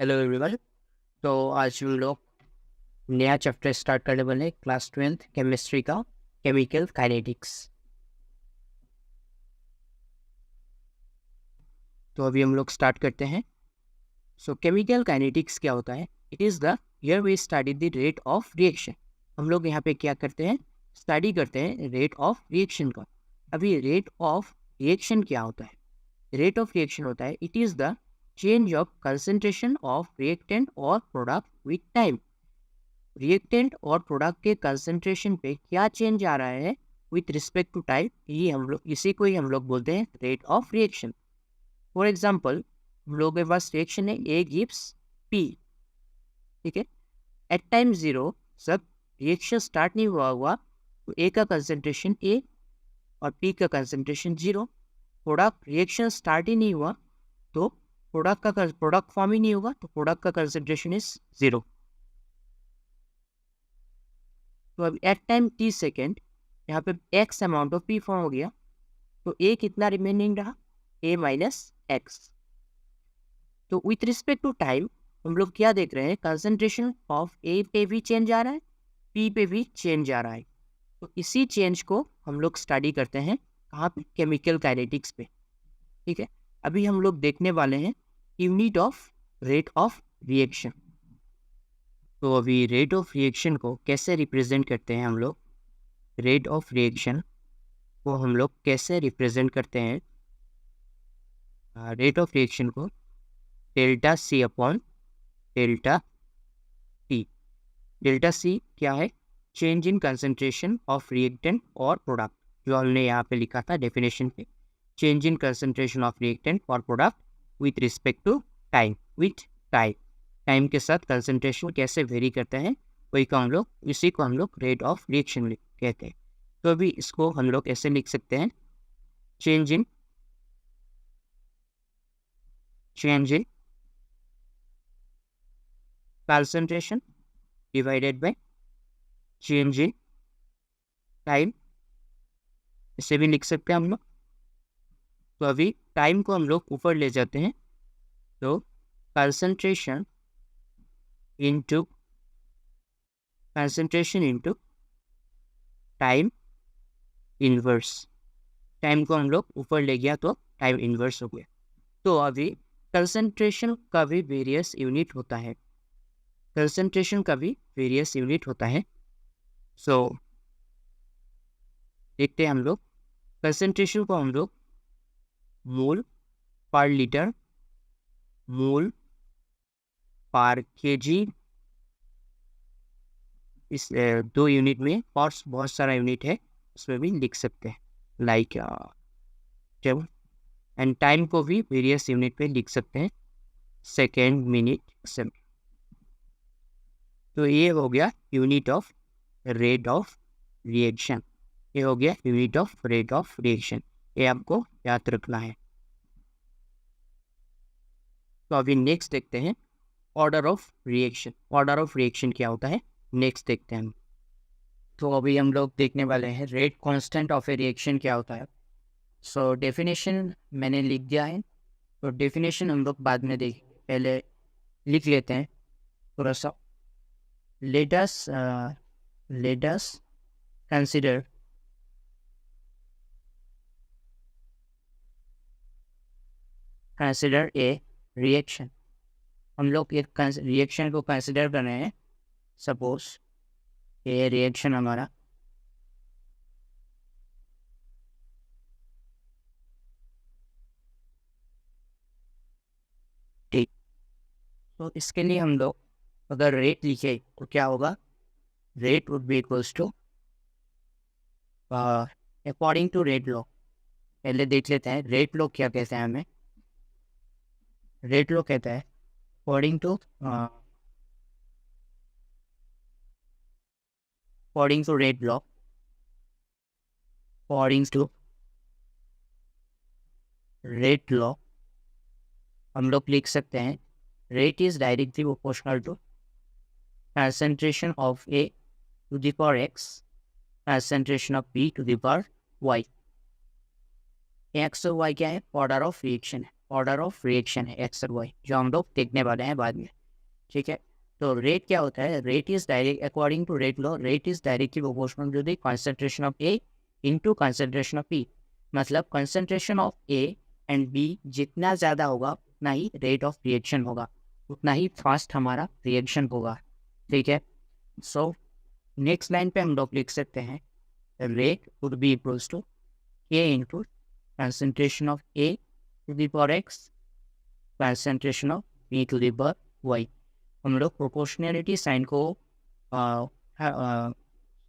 Hello everyone. तो आज हम लोग नया चैप्टर स्टार्ट करने वाले हैं क्लास 12th केमिस्ट्री का, केमिकल काइनेटिक्स। तो अभी हम लोग स्टार्ट करते हैं। सो केमिकल काइनेटिक्स क्या होता है? It is the here we study the rate of reaction. हम लोग यहाँ पे क्या करते हैं? स्टडी करते हैं रेट ऑफ रिएक्शन का। अभी रेट ऑफ रिएक्शन क्या होता है? रेट ऑफ रिएक्शन होता है it is the change of concentration of reactant और प्रोडक्ट विथ टाइम। रिएक्टेंट और प्रोडक्ट के कंसंट्रेशन पे क्या चेंज आ रहा है विथ रिस्पेक्ट टू टाइम, ये हम लोग इसी को ही हम लोग बोलते हैं rate of reaction. For example, हम लोग के पास रिएक्शन है ए गिव्स पी, ठीक है। एट टाइम जीरो, जब रिएक्शन स्टार्ट नहीं हुआ तो ए का कंसंट्रेशन ए और पी का concentration zero. Product reaction start ही नहीं हुआ तो प्रोडक्ट फॉर्म ही नहीं होगा तो प्रोडक्ट का कंसंट्रेशन इज जीरो। तो अब एट टाइम टी सेकेंड यहाँ पे x amount of P form हो गया, तो ए कितना रिमेनिंग रहा? ए माइनस एक्स। तो विथ रिस्पेक्ट टू टाइम हम लोग क्या देख रहे हैं? कंसंट्रेशन ऑफ ए पे भी चेंज आ रहा है, पी पे भी चेंज आ रहा है। तो इसी चेंज को हम लोग स्टडी करते हैं कहाँ पे? केमिकल काइनेटिक्स पे, ठीक है। अभी हम लोग देखने वाले हैं unit of rate of reaction. तो अभी रेट ऑफ रिएक्शन को कैसे रिप्रेजेंट करते हैं हम लोग? रेट ऑफ रिएक्शन को हम लोग कैसे रिप्रेजेंट करते हैं? रेट ऑफ रिएक्शन को delta C upon delta T. Delta C क्या है? Change in concentration of reactant और प्रोडक्ट, जो हमने यहाँ पे लिखा था डेफिनेशन पे। Change in concentration of reactant और product with respect to time. With time के साथ कंसंट्रेशन कैसे वेरी करते हैं वही को हम लोग, इसी को हम लोग रेट ऑफ रिएक्शन कहते हैं। तो अभी इसको हम लोग ऐसे लिख सकते हैं, change in concentration divided by change in time, इसे भी लिख सकते हैं हम लोग। तो अभी टाइम को हम लोग ऊपर ले जाते हैं, तो concentration into time inverse. Time को हम लोग ऊपर ले गया तो टाइम इनवर्स हो गया। तो अभी कंसंट्रेशन का भी वेरियस यूनिट होता है, सो देखते हैं हम लोग। कंसंट्रेशन को हम लोग मोल पर लीटर, मोल पर केजी, इस दो यूनिट में, और बहुत सारा यूनिट है उसमें भी लिख सकते हैं, लाइक जब। एंड टाइम को भी वेरियस यूनिट पे लिख सकते हैं, सेकेंड, मिनट, सेकंड। तो ये हो गया unit of rate of reaction. ये हो गया unit of rate of reaction, ये आपको याद रखना है। तो अभी नेक्स्ट देखते हैं order of reaction. Order of reaction क्या होता है नेक्स्ट देखते हैं। तो अभी हम लोग देखने वाले हैं rate constant of A reaction क्या होता है। सो डेफिनेशन मैंने लिख दिया है, तो डेफिनेशन हम लोग बाद में देख, पहले लिख लेते हैं थोड़ा सा। let us consider a reaction। हम लोग एक रिएक्शन को कंसिडर कर रहे हैं। सपोज ये रिएक्शन हमारा, ठीक। तो इसके लिए हम लोग अगर रेट लिखे तो क्या होगा? Rate would be equals to according to rate law. पहले देख लेते हैं रेट लॉ क्या कहते हैं हमें। रेट लॉ कहता है अकॉर्डिंग टू रेट लॉ, हम लोग लिख सकते हैं rate is directly proportional to concentration of A to the power X, concentration of B to the power Y। X और Y क्या है? ऑर्डर ऑफ रिएक्शन है। ऑर्डर ऑफ रिएक्शन है एक्स और वाई, जो हम लोग देखने वाले हैं बाद में, ठीक है। तो रेट क्या होता है, rate is direct according to rate law, rate is directly proportional to the concentration of A into concentration of B. मतलब concentration of A and B जितना ज़्यादा होगा उतना ही रेट ऑफ रिएक्शन होगा, उतना ही फास्ट हमारा रिएक्शन होगा, ठीक है। सो नेक्स्ट लाइन पे हम लोग लिख सकते हैं rate would be equals to K into concentration of A to the power X concentration of B to the power Y. हम लोग प्रोपोर्शनैलिटी साइन को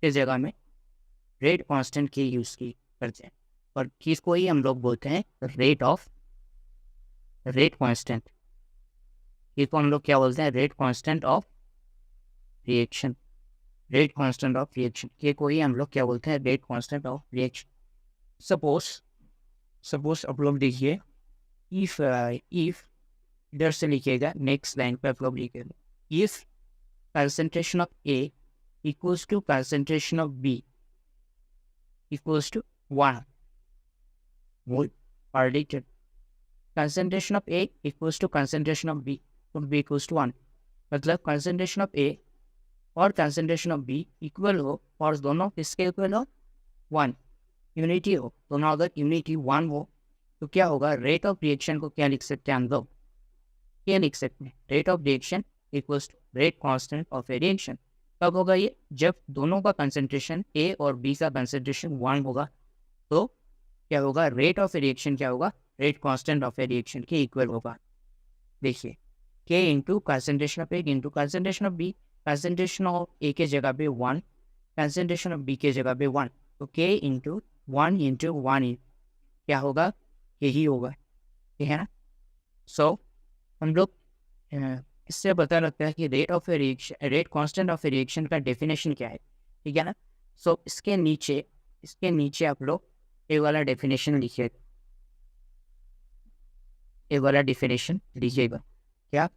इस जगह में रेट कांस्टेंट की यूज़ की करते हैं, और किसको ही हम लोग बोलते हैं रेट कांस्टेंट। इसको हम लोग क्या बोलते हैं, rate constant of reaction, rate constant of reaction, ये को ही हम लोग क्या बोलते हैं, rate constant of reaction. Suppose आप लोग देखिए, इफ इधर से लिखिएगा, नेक्स्ट लाइन पे आप लोग लिखिएगा, if concentration of A equals to concentration of B equals to 1 mole per liter. Concentration of A equals to concentration of B, तो B equals to 1, मतलब concentration of A और concentration of B इक्वल हो और दोनों किसके equal हो, 1 unity हो, दोनों अगर यूनिटी 1 हो तो क्या होगा, रेट ऑफ रिएक्शन को क्या लिख सकते हैं हम लोग, क्या लिख सकते हैं, rate of reaction equals to rate constant of A reaction. कब होगा ये, जब दोनों का कंसंट्रेशन ए और बी का कंसंट्रेशन 1 होगा, तो क्या होगा, रेट ऑफ ए रिएक्शन क्या होगा, rate constant of A reaction के इक्वल होगा। देखिए के into concentration of A into concentration of B, concentration of A के जगह पे 1, कंसंट्रेशन ऑफ बी के जगह पे 1, तो के इंटू 1 इंटू 1 क्या होगा, यही होगा, ठीक है ना। सो हम लोग इससे पता लगता है कि rate of A reaction, rate constant of A reaction का डेफिनेशन क्या है, ठीक है ना। सो इसके नीचे आप लोग ये वाला डेफिनेशन लिखिएगा, ये वाला डेफिनेशन लिखिएगा, क्या,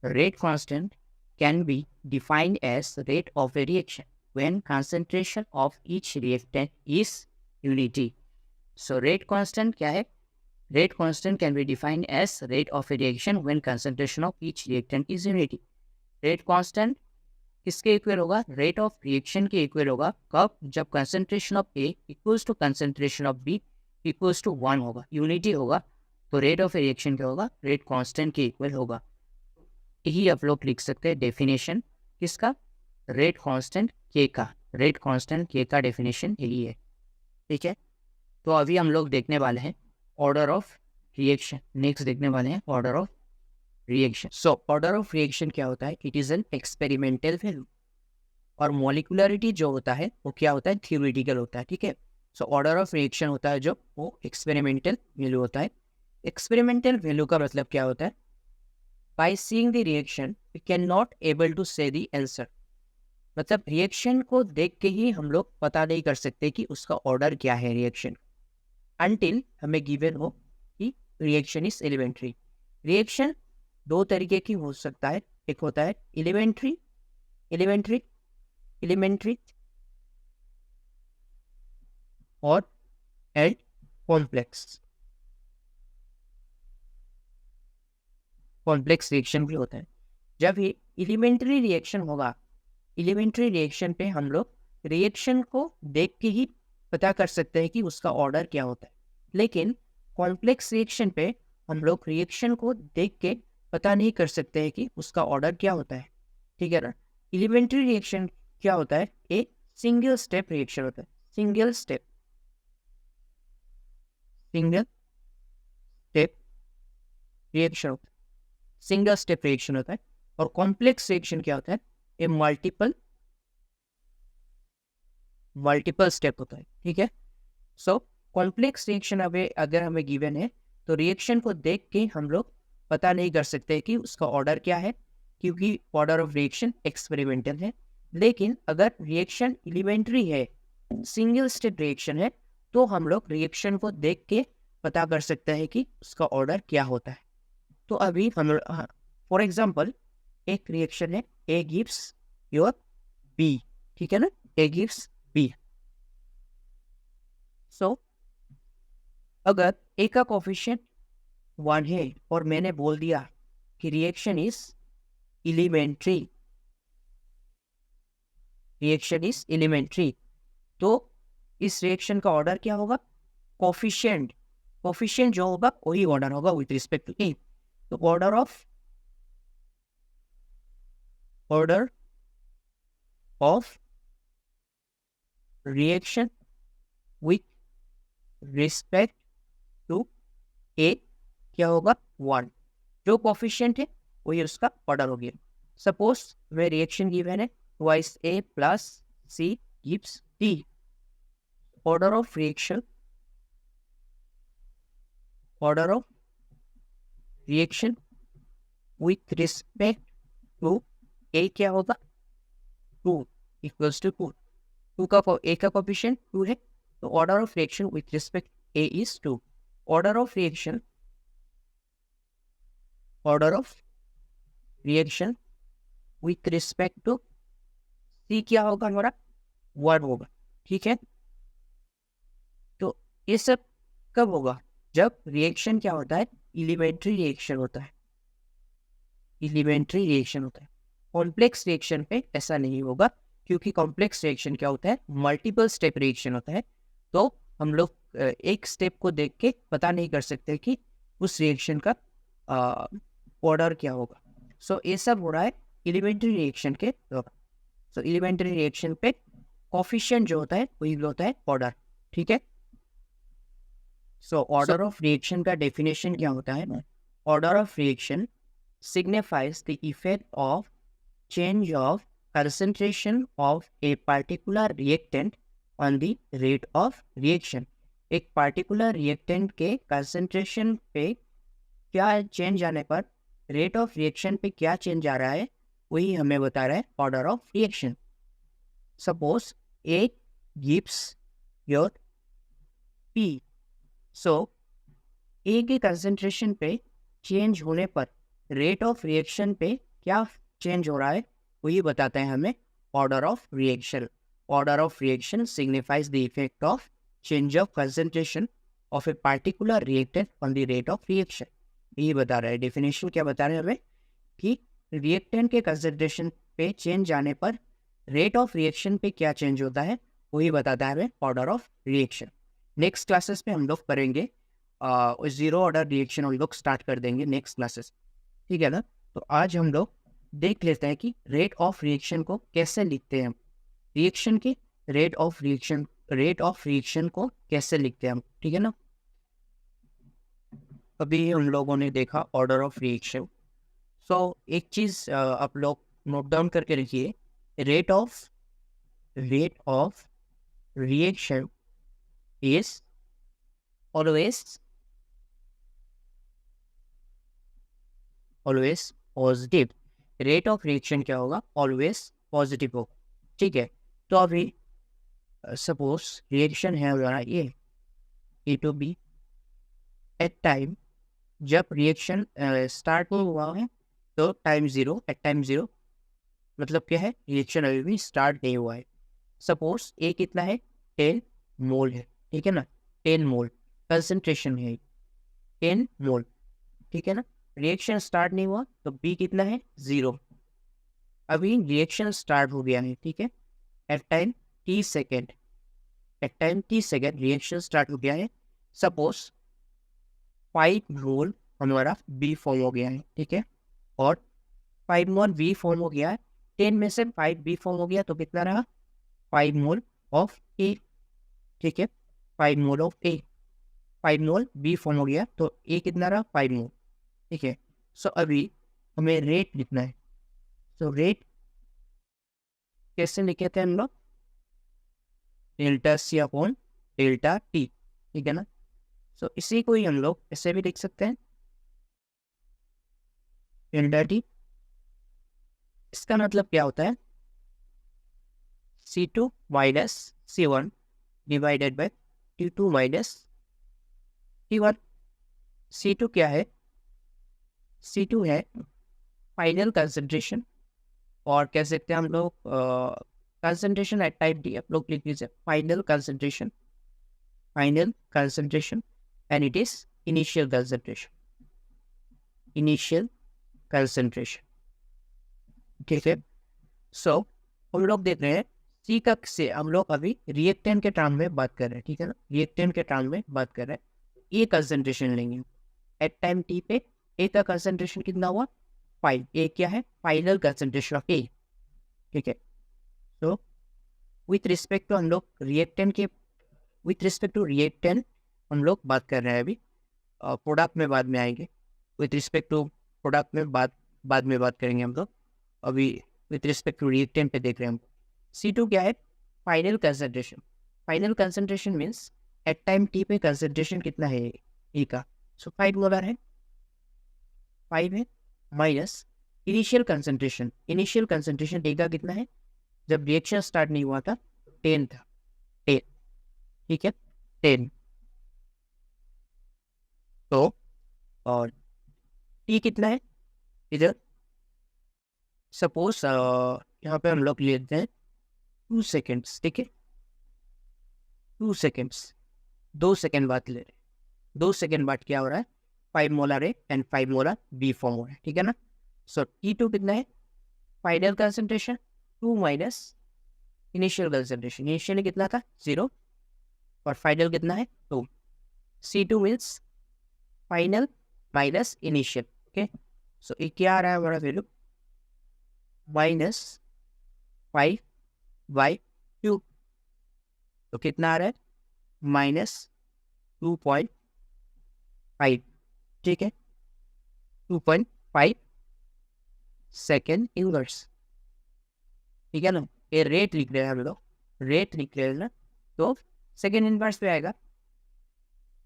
rate constant can be defined as rate of A reaction when concentration of each reactant is unity. So rate constant क्या है, rate constant can be defined as rate of a reaction when concentration of each reactant is unity. Rate constant किसके equal होगा, rate of reaction के equal होगा, कब, जब concentration of A equals to concentration of B equals to 1 होगा, unity होगा, तो rate of reaction क्या होगा, रेट कांस्टेंट के इक्वल होगा। यही आप लोग लिख सकते हैं डेफिनेशन किसका, रेट कांस्टेंट के का, रेट कांस्टेंट के का डेफिनेशन यही है, ठीक है। तो अभी हम लोग देखने वाले हैं ऑर्डर ऑफ रिएक्शन, नेक्स्ट देखने वाले हैं order of reaction. So order of reaction क्या होता है, it is an experimental value, और मॉलिक्युलरिटी जो होता है वो क्या होता है, थ्योरेटिकल होता है, ठीक है। सो ऑर्डर ऑफ रिएक्शन होता है जो, वो एक्सपेरिमेंटल वैल्यू होता है। एक्सपेरिमेंटल वैल्यू का मतलब क्या होता है, by seeing the reaction we can not able to say the answer, मतलब रिएक्शन को देख के ही हम लोग पता नहीं कर सकते कि उसका ऑर्डर क्या है रिएक्शन, अनटिल हमें गिवन हो कि रिएक्शन इज एलिमेंट्री। रिएक्शन दो तरीके की हो सकता है, एक होता है एलिमेंट्री और एंड कॉम्प्लेक्स रिएक्शन भी होता है। जब ये एलिमेंट्री रिएक्शन होगा, एलिमेंट्री रिएक्शन पे हम लोग रिएक्शन को देख के ही पता कर सकते हैं कि उसका ऑर्डर क्या होता है, लेकिन कॉम्प्लेक्स रिएक्शन पे हम लोग रिएक्शन को देख के पता नहीं कर सकते हैं कि उसका ऑर्डर क्या होता है, ठीक है ना। एलिमेंट्री रिएक्शन क्या होता है, एक सिंगल स्टेप रिएक्शन होता है, सिंगल स्टेप रिएक्शन होता है, सिंगल स्टेप रिएक्शन होता है। और कॉम्प्लेक्स रिएक्शन क्या होता है, ये मल्टीपल स्टेप होता है, ठीक है। सो कॉम्प्लेक्स रिएक्शन अगर हमें गिवन है तो रिएक्शन को देख के हम लोग पता नहीं कर सकते कि उसका ऑर्डर क्या है, क्योंकि ऑर्डर ऑफ रिएक्शन एक्सपेरिमेंटल है। लेकिन अगर रिएक्शन एलिमेंट्री है, सिंगल स्टेप रिएक्शन है, तो हम लोग रिएक्शन को देख के पता कर सकते हैं कि उसका ऑर्डर क्या होता है। तो अभी हम फॉर एग्जाम्पल एक रिएक्शन है, ए गिव्स योर बी, ठीक है ना, ए गिव्स बी। सो अगर ए का कोफिशिएंट 1 है और मैंने बोल दिया कि reaction is elementary, reaction is elementary, तो इस रिएक्शन का ऑर्डर क्या होगा? कोफिशिएंट, कोफिशिएंट जो होगा वही ऑर्डर होगा विथ रिस्पेक्ट टू ए। तो order of reaction with respect to A क्या होगा? 1। जो कोफिशिएंट है वही उसका ऑर्डर हो गया। सपोज वे रिएक्शन गिवन है twice A plus C gives D. Order of reaction with respect to A क्या होगा? 2 इक्वल्स टू 2। ए का कोफिशिएंट 2 है, तो order of reaction with respect A is 2। Order of reaction with respect to C क्या होगा हमारा? 1 होगा। ठीक है, तो ये सब कब होगा? जब रिएक्शन क्या होता है? एलिमेंट्री रिएक्शन होता है, एलिमेंट्री रिएक्शन होता है। कॉम्प्लेक्स रिएक्शन पे ऐसा नहीं होगा, क्योंकि कॉम्प्लेक्स रिएक्शन क्या होता है? मल्टीपल स्टेप रिएक्शन होता है, तो हम लोग एक स्टेप को देख के पता नहीं कर सकते कि उस रिएक्शन का ऑर्डर क्या होगा। सो ये सब हो रहा है एलिमेंट्री रिएक्शन के दौरान। सो एलिमेंट्री रिएक्शन पे कोफिशिएंट जो होता है वही होता है ऑर्डर। ठीक है, सो ऑर्डर ऑफ रिएक्शन का डेफिनेशन क्या होता है? Order of reaction signifies the effect of change of concentration of a particular reactant on the rate of reaction। एक particular reactant के concentration पे क्या चेंज आने पर रेट ऑफ रिएक्शन पे क्या चेंज आ रहा है, वही हमें बता रहा है order of reaction. Suppose A gives your P, so A के कंसेंट्रेशन पे चेंज होने पर रेट ऑफ रिएक्शन पे क्या चेंज हो रहा है, वही बताता है हमें order of reaction. Order of reaction signifies the effect of change of concentration of a particular reactant on the rate of reaction. यही बता रहा है डेफिनेशन। क्या बता रहे हैं हमें? कि रिएक्टेंट के कंसेंट्रेशन पे चेंज आने पर रेट ऑफ रिएक्शन पे क्या चेंज होता है, वही बताता है हमें order of reaction. Next classes पे हम लोग करेंगे जीरो ऑर्डर रिएक्शन, हम लोग स्टार्ट कर देंगे नेक्स्ट क्लासेस। ठीक है ना? तो आज हम लोग देख लेते हैं कि रेट ऑफ रिएक्शन को कैसे लिखते हैं हम, रिएक्शन की रेट ऑफ रिएक्शन को कैसे लिखते हैं हम। ठीक है ना? अभी हम लोगों ने देखा ऑर्डर ऑफ रिएक्शन। सो एक चीज आप लोग नोट डाउन करके रखिए, rate of reaction is always positive. Rate of reaction क्या होगा? ऑलवेज पॉजिटिव होगा। ठीक है, तो अभी सपोज रिएक्शन है हमारा ये ए टू बी एट टाइम, जब रिएक्शन स्टार्ट नहीं हुआ है तो टाइम 0, एट टाइम 0 मतलब क्या है? रिएक्शन अभी भी स्टार्ट नहीं हुआ है। सपोज ए कितना है? 10 मोल है। ठीक है ना? 10 मोल कंसंट्रेशन है, 10 मोल। ठीक है ना? रिएक्शन स्टार्ट नहीं हुआ तो बी कितना है? 0। अभी रिएक्शन स्टार्ट हो गया है। ठीक है, at time t second, reaction start हो गया है। सपोज 5 मोल हमारा बी फॉर्म हो गया है। ठीक है, और 5 मोल बी फॉर्म हो गया है। 10 में से 5 बी फॉर्म हो गया तो कितना रहा? 5 मोल ऑफ ए। ठीक है, 5 mole of A, 5 mole B form हो गया तो ए कितना रहा? 5 मोल। ठीक है, सो अभी हमें रेट लिखना है। तो रेट कैसे लिखे थे हम लोग? Delta C upon delta T. ठीक है ना? सो इसी को ही हम लोग ऐसे भी लिख सकते हैं, डेल्टा टी। इसका मतलब क्या होता है? C2 minus C1 divided by T2 minus T1। C2 क्या है? C2 है फाइनल कंसंट्रेशन, और कह सकते हैं हम लोग कंसंट्रेशन एट टाइम टी। आप लोग लिख लीजिए final concentration, and it is initial concentration. Initial concentration, ठीक है। सो हम लोग देख रहे हैं सी का से हम लोग अभी रिएक्टेंट के टर्म में बात कर रहे हैं, ठीक है ना, रिएक्टेंट के टर्म में बात कर रहे हैं। ए कंसंट्रेशन लेंगे एट टाइम टी पे। ए का कंसंट्रेशन कितना हुआ 5। ए क्या है फाइनल कंसंट्रेशन ऑफ ए, ठीक है। तो विथ रिस्पेक्ट टू हम लोग रिएक्टेंट के विथ रिस्पेक्ट टू रिएक्टेंट हम लोग बात कर रहे हैं अभी, प्रोडक्ट में बाद में आएंगे। विथ रिस्पेक्ट टू प्रोडक्ट में बाद में बात करेंगे हम लोग, अभी विथ रिस्पेक्ट टू रिएक्टेंट पे देख रहे हैं हम। C2 क्या है final concentration. Final concentration means at time T पे कंसंट्रेशन कितना है ए का, सो 5 मोलर है, 5 है, minus initial concentration. Initial concentration A का कितना है, जब रिएक्शन स्टार्ट नहीं हुआ था 10 था, 10, ठीक है 10। तो और टी कितना है इधर, सपोज यहाँ पे हम लोग लेते हैं 2 सेकेंड्स, ठीक है 2 सेकेंड्स, 2 सेकेंड बाद ले रहे हैं। 2 सेकेंड बाद क्या हो रहा है 5 molar A and 5 molar B form हो रहा है, ठीक है ना। सो T2 कितना है final concentration 2 minus initial concentration. Initially कितना था 0 और फाइनल कितना है 2। C2 means final minus initial, okay. So ये क्या आ रहा है हमारा वैल्यू माइनस 5 बाई 2, तो कितना आ रहा है माइनस 2.5, ठीक है 2.5 सेकेंड इनवर्स, ठीक है ना। ये रेट लिख रहे हैं हम लोग, रेट लिख रहे हैं ना, तो सेकेंड इनवर्स पे आएगा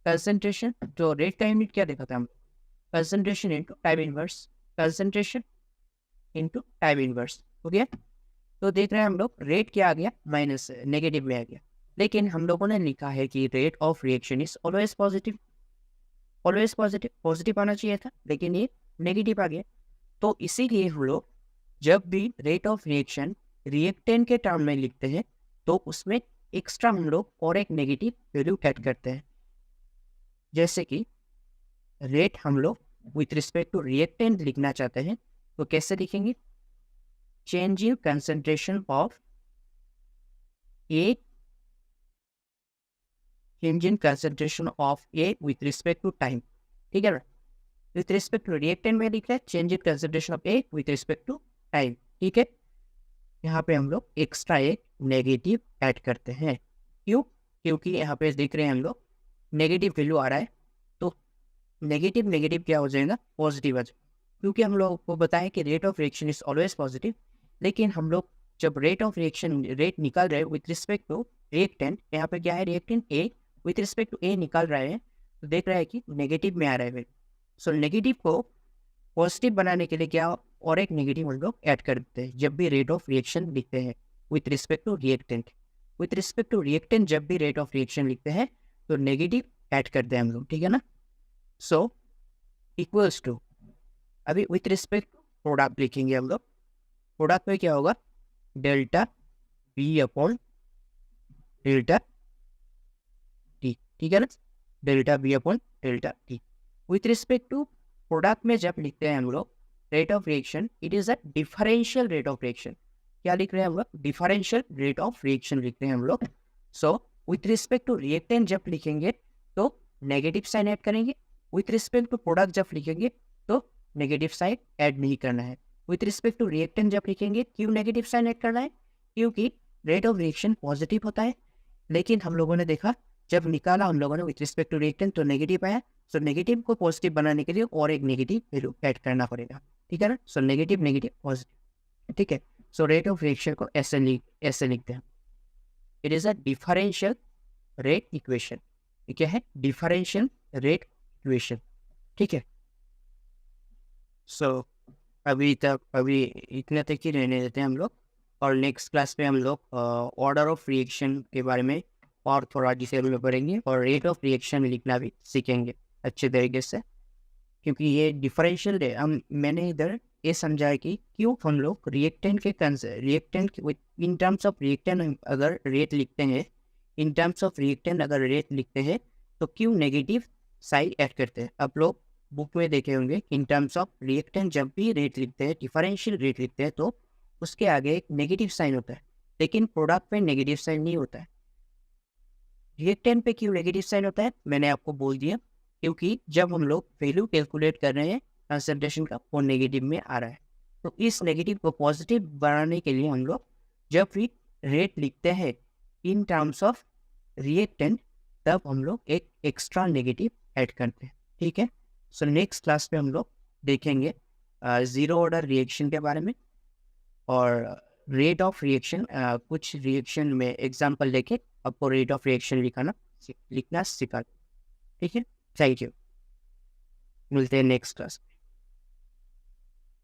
कंसंट्रेशन। तो रेट का यूनिट क्या देखा था हम, concentration into time inverse, concentration into time inverse, हो गया। तो देख रहे हैं हम लोग रेट क्या आ गया माइनस नेगेटिव में आ गया, लेकिन हम लोगों ने लिखा है कि rate of reaction is always positive, always positive, positive आना चाहिए था लेकिन ये नेगेटिव आ गया। तो इसीलिए हम लोग जब भी रेट ऑफ रिएक्शन रिएक्टेंट के टर्म में लिखते हैं तो उसमें एक्स्ट्रा हम लोग और एक नेगेटिव वैल्यू ऐड करते हैं। जैसे कि रेट हम लोग विथ रिस्पेक्ट टू रिएक्टेंट लिखना चाहते हैं तो कैसे लिखेंगे, change in concentration of A, change in concentration of A with respect to time, ठीक है ना। विथ रिस्पेक्ट टू रिएक्टेंट में लिख रहे हैं change in concentration of A with respect to time, ठीक है। यहाँ पे हम लोग एक्स्ट्रा एक नेगेटिव ऐड करते हैं, क्यों, क्योंकि यहाँ पे देख रहे हैं हम लोग नेगेटिव वैल्यू आ रहा है, तो नेगेटिव नेगेटिव क्या हो जाएगा पॉजिटिव आ जाएगा, क्योंकि हम लोग को बताया कि rate of reaction is always positive. लेकिन हम लोग जब रेट ऑफ रिएक्शन रेट निकाल रहे हैं विथ रिस्पेक्ट टू रिएक्टेंट, यहाँ पे क्या है reactant A with respect to A निकाल रहे हैं, तो देख रहा है कि नेगेटिव में आ रहा है। सो नेगेटिव को पॉजिटिव बनाने के लिए क्या और एक नेगेटिव हम लोग ऐड कर देते हैं जब भी रेट ऑफ रिएक्शन लिखते हैं with respect to reactant. With respect to reactant जब भी रेट ऑफ रिएक्शन लिखते हैं तो नेगेटिव ऐड करते हैं हम लोग, ठीक है ना। सो इक्वल्स टू, अभी विथ रिस्पेक्ट टू प्रोडक्ट लिखेंगे हम लोग, प्रोडक्ट में क्या होगा delta B upon delta T, ठीक है ना, delta B upon delta T. With respect to product में जब लिखते हैं हम लोग rate of reaction, it is a differential rate of reaction. क्या लिख रहे हैं हम लोग डिफरेंशियल रेट ऑफ रिएक्शन लिखते हैं हम लोग। So with respect to reactant जब लिखेंगे तो नेगेटिव साइन ऐड करेंगे, विथ रिस्पेक्ट टू प्रोडक्ट जब लिखेंगे तो नेगेटिव साइन ऐड नहीं करना है। विथ रिस्पेक्ट टू रिएक्टेंट जब लिखेंगे क्यों नेगेटिव साइन ऐड करना है, क्योंकि रेट ऑफ रिएक्शन पॉजिटिव होता है, लेकिन हम लोगों ने देखा जब निकाला हम लोगों ने विथ रिस्पेक्ट टू रिएक्टेंट तो नेगेटिव आया। सो नेगेटिव को पॉजिटिव बनाने के लिए और एक नेगेटिव वैल्यू ऐड करना पड़ेगा, ठीक है ना। सो नेगेटिव नेगेटिव पॉजिटिव, ठीक है। सो रेट ऑफ रिएक्शन को ऐसे लिखते हैं, it is a differential rate equation. क्या है डिफरेंशियल रेट इक्वेशन, ठीक है। सो अभी इतने तक ही रहने देते हैं हम लोग, और नेक्स्ट क्लास में हम लोग ऑर्डर ऑफ रिएक्शन के बारे में और थोड़ा डिटेल में पढ़ेंगे और रेट ऑफ रिएक्शन लिखना भी सीखेंगे अच्छे तरीके से, क्योंकि ये डिफरेंशियल है। मैंने इधर ये समझा है कि क्यों हम लोग reactant in terms of reactant अगर रेट लिखते हैं, इन टर्म्स ऑफ रिएक्टेंट अगर रेट लिखते हैं तो क्यों नेगेटिव साइन ऐड करते हैं। अब लोग बुक में देखे होंगे, इन टर्म्स ऑफ रिएक्टेंट जब भी रेट लिखते हैं, डिफरेंशियल रेट लिखते हैं, तो उसके आगे एक नेगेटिव साइन होता है, लेकिन प्रोडक्ट में नेगेटिव साइन नहीं होता है। रिएक्टेंट पे क्यों नेगेटिव साइन होता है, मैंने आपको बोल दिया, क्योंकि जब हम लोग वैल्यू कैलकुलेट कर रहे हैं कंसंट्रेशन का, वो नेगेटिव में आ रहा है। तो इस नेगेटिव को पॉजिटिव बनाने के लिए हम लोग जब भी रेट लिखते हैं इन टर्म्स ऑफ रिएक्टेंट, तब हम लोग एक एक्स्ट्रा नेगेटिव ऐड करते हैं। ठीक है, सो नेक्स्ट क्लास में हम लोग देखेंगे ज़ीरो ऑर्डर रिएक्शन के बारे में और रेट ऑफ रिएक्शन। कुछ रिएक्शन में एग्जांपल लेके आपको रेट ऑफ रिएक्शन लिखना सिखा। ठीक है, थैंक यू, मिलते हैं नेक्स्ट क्लास।